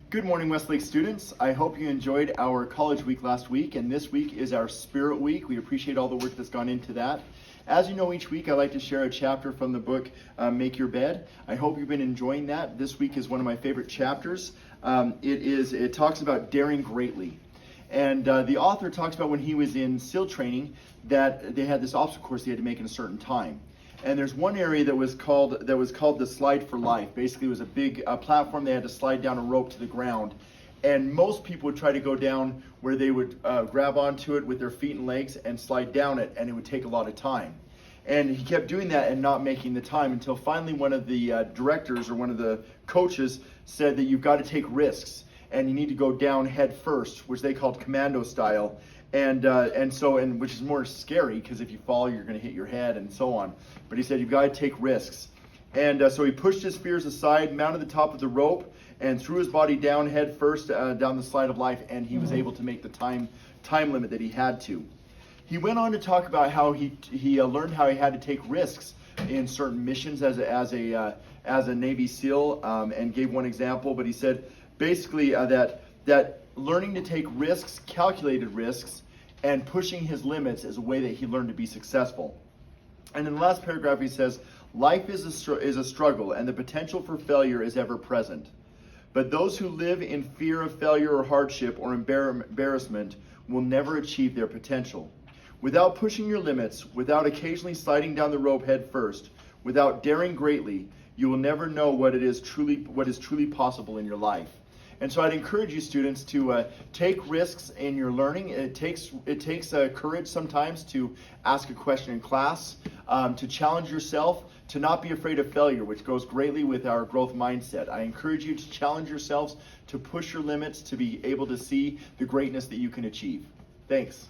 Good morning, Westlake students. I hope you enjoyed our college week last week, and this week is our Spirit Week. We appreciate all the work that's gone into that. As you know, each week I like to share a chapter from the book, Make Your Bed. I hope you've been enjoying that. This week is one of my favorite chapters. It talks about daring greatly. And the author talks about when he was in SEAL training that they had this obstacle course he had to make in a certain time. And there's one area that was called the slide for life. Basically, it was a big platform. They had to slide down a rope to the ground, and most people would try to go down where they would grab onto it with their feet and legs and slide down it, and it would take a lot of time. And he kept doing that and not making the time until finally one of the directors or one of the coaches said that you've got to take risks and you need to go down head first, which they called Commando Style. And which is more scary because if you fall, you're going to hit your head and so on. But he said you've got to take risks. And so he pushed his fears aside, mounted the top of the rope, and threw his body down head first down the slide of life, and he was able to make the time limit that he had to. He went on to talk about how he learned how he had to take risks in certain missions as a Navy SEAL, and gave one example. But he said basically that learning to take risks, calculated risks, and pushing his limits is a way that he learned to be successful. And in the last paragraph he says, life is a struggle and the potential for failure is ever present. But those who live in fear of failure or hardship or embarrassment will never achieve their potential. Without pushing your limits, without occasionally sliding down the rope head first, without daring greatly, you will never know what is truly possible in your life. And so I'd encourage you students to take risks in your learning. It takes courage sometimes to ask a question in class, to challenge yourself, to not be afraid of failure, which goes greatly with our growth mindset. I encourage you to challenge yourselves, to push your limits, to be able to see the greatness that you can achieve. Thanks.